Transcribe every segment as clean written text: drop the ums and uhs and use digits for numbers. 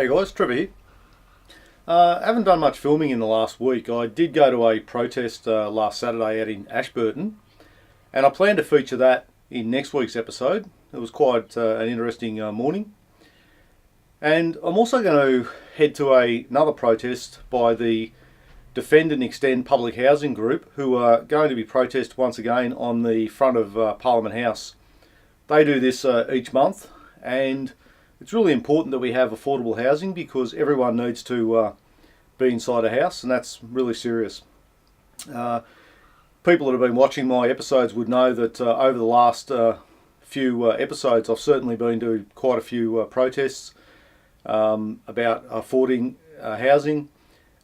Hey guys, Trevor here. I haven't done much filming in the last week. I did go to a protest last Saturday out in Ashburton, and I plan to feature that in next week's episode. It was quite an interesting morning. And I'm also going to head to another protest by the Defend and Extend Public Housing Group, who are going to be protested once again on the front of Parliament House. They do this each month, and it's really important that we have affordable housing because everyone needs to be inside a house, and that's really serious. People that have been watching my episodes would know that over the last few episodes I've certainly been to quite a few protests about affording housing,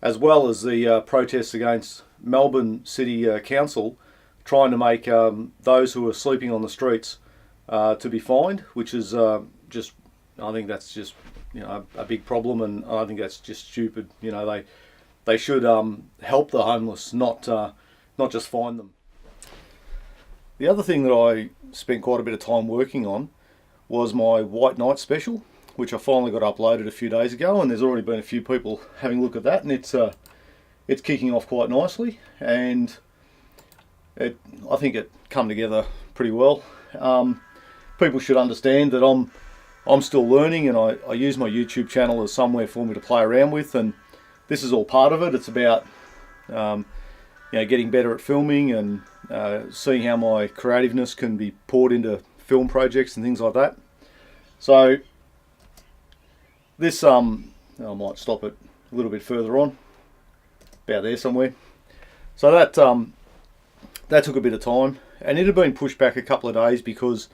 as well as the protests against Melbourne City Council trying to make those who are sleeping on the streets to be fined, which is I think that's just a big problem, and I think that's just stupid. They should help the homeless, not just fine them. The other thing that I spent quite a bit of time working on was my White Night special, which I finally got uploaded a few days ago, and there's already been a few people having a look at that, and it's kicking off quite nicely, and I think it come together pretty well. People should understand that I'm still learning, and I use my YouTube channel as somewhere for me to play around with, and this is all part of it. It's about getting better at filming and seeing how my creativeness can be poured into film projects and things like that. So this I might stop it a little bit further on, about there somewhere. So that took a bit of time, and it had been pushed back a couple of days because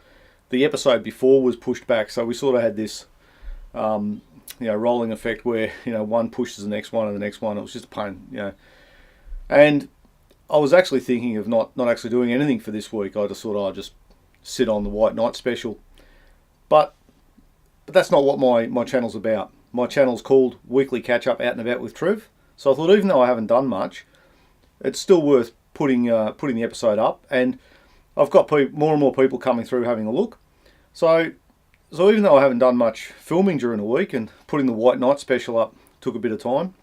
the episode before was pushed back, so we sort of had this rolling effect where one pushes the next one and the next one. It was just a pain, And I was actually thinking of not actually doing anything for this week. I just thought I'd just sit on the White Night special, but that's not what my channel's about. My channel's called Weekly Catch Up Out and About with Trev. So I thought, even though I haven't done much, it's still worth putting the episode up, and I've got more and more people coming through having a look. So even though I haven't done much filming during the week, and putting the White Night special up took a bit of time,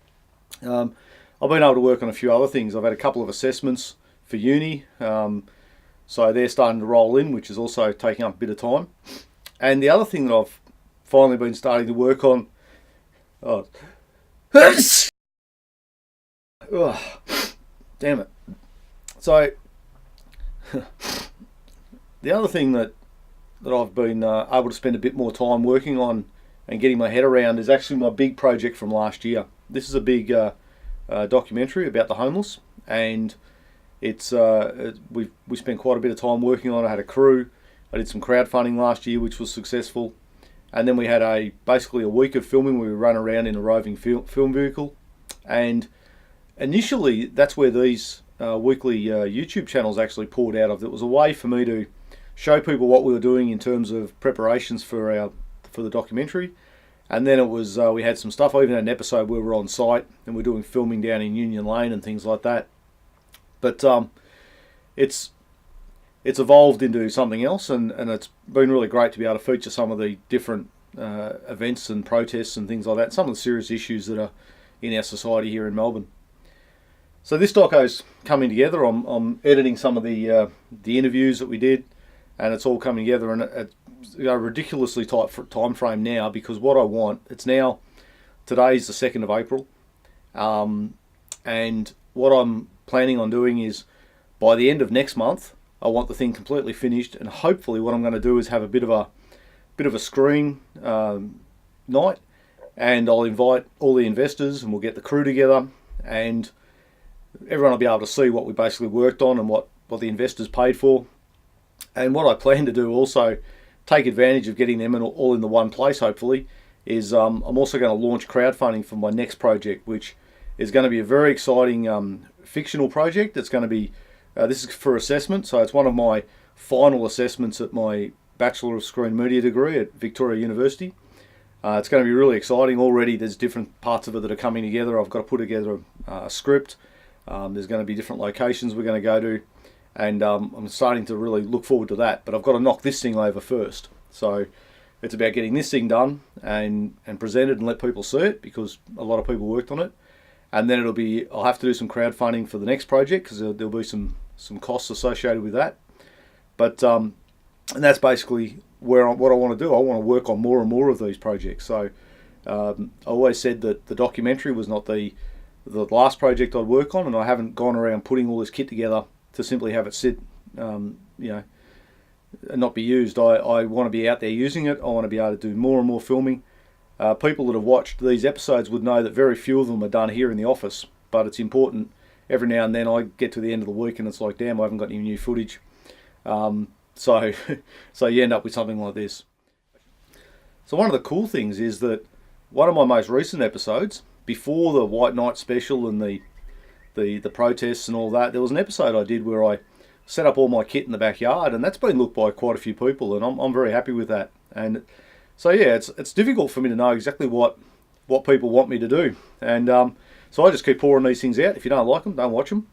I've been able to work on a few other things. I've had a couple of assessments for uni, so they're starting to roll in, which is also taking up a bit of time. And the other thing that I've finally been starting to work on... damn it. So the other thing that I've been able to spend a bit more time working on and getting my head around is actually my big project from last year. This is a big documentary about the homeless, and it's we spent quite a bit of time working on it. I had a crew. I did some crowdfunding last year, which was successful, and then we had basically a week of filming. We would run around in a roving film vehicle, and initially that's where these weekly YouTube channels actually poured out of. It was a way for me to show people what we were doing in terms of preparations for the documentary, and then it was we had some stuff. I even had an episode where we're on site and we're doing filming down in Union Lane and things like that. But it's evolved into something else, and it's been really great to be able to feature some of the different events and protests and things like that, some of the serious issues that are in our society here in Melbourne. So this doco's coming together. I'm editing some of the interviews that we did, and it's all coming together, and it's a ridiculously tight time frame now, because what I want, today's the 2nd of April, and what I'm planning on doing is, by the end of next month, I want the thing completely finished, and hopefully what I'm going to do is have a bit of a screen night, and I'll invite all the investors, and we'll get the crew together, and everyone will be able to see what we basically worked on and what the investors paid for. And what I plan to do, also take advantage of getting them all in the one place, hopefully, is I'm also going to launch crowdfunding for my next project, which is going to be a very exciting fictional project. It's going to be, this is for assessment, so it's one of my final assessments at my Bachelor of Screen Media degree at Victoria University. It's going to be really exciting. Already there's different parts of it that are coming together. I've got to put together a script. There's going to be different locations we're going to go to, and I'm starting to really look forward to that. But I've got to knock this thing over first. So it's about getting this thing done and presented and let people see it, because a lot of people worked on it. And then I'll have to do some crowdfunding for the next project, because there'll be some costs associated with that. But and that's basically what I want to do. I want to work on more and more of these projects. So I always said that the documentary was not the last project I'd work on, and I haven't gone around putting all this kit together to simply have it sit, and not be used. I want to be out there using it. I want to be able to do more and more filming. People that have watched these episodes would know that very few of them are done here in the office, but it's important. Every now and then I get to the end of the week and it's like, damn, I haven't got any new footage. So you end up with something like this. So one of the cool things is that one of my most recent episodes, before the White Night special and the protests and all that, there was an episode I did where I set up all my kit in the backyard, and that's been looked by quite a few people, and I'm very happy with that. And so yeah, it's difficult for me to know exactly what people want me to do, and so I just keep pouring these things out. If you don't like them, don't watch them.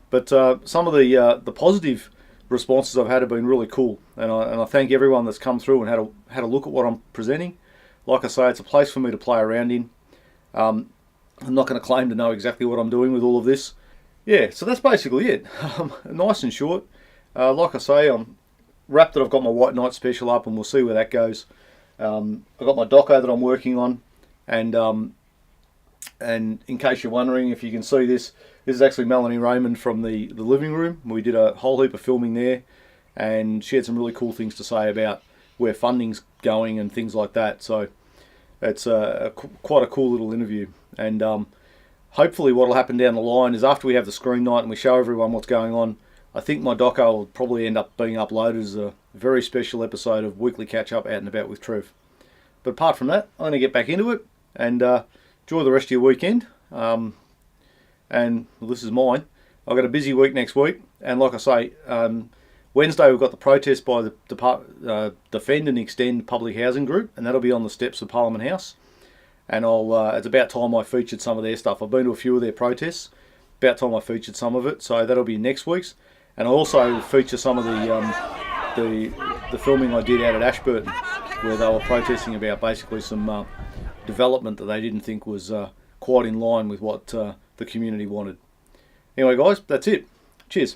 But some of the positive responses I've had have been really cool, and I thank everyone that's come through and had a look at what I'm presenting. Like I say, it's a place for me to play around in. I'm not going to claim to know exactly what I'm doing with all of this. Yeah, so that's basically it. Nice and short. Like I say, I'm wrapped that I've got my White Night special up, and we'll see where that goes. I've got my doco that I'm working on, and in case you're wondering if you can see this is actually Melanie Raymond from the living room. We did a whole heap of filming there, and she had some really cool things to say about where funding's going and things like that. So it's quite a cool little interview, and hopefully what will happen down the line is after we have the screen night and we show everyone what's going on, I think my doco will probably end up being uploaded as a very special episode of Weekly Catch Up Out and About with Trev. But apart from that, I'm going to get back into it and enjoy the rest of your weekend. And well, this is mine. I've got a busy week next week, and like I say, Wednesday we've got the protest by the Defend and Extend Public Housing Group, and that'll be on the steps of Parliament House. And it's about time I featured some of their stuff. I've been to a few of their protests. About time I featured some of it, so that'll be next week's. And I also feature some of the filming I did out at Ashburton, where they were protesting about basically some development that they didn't think was quite in line with what the community wanted. Anyway, guys, that's it. Cheers.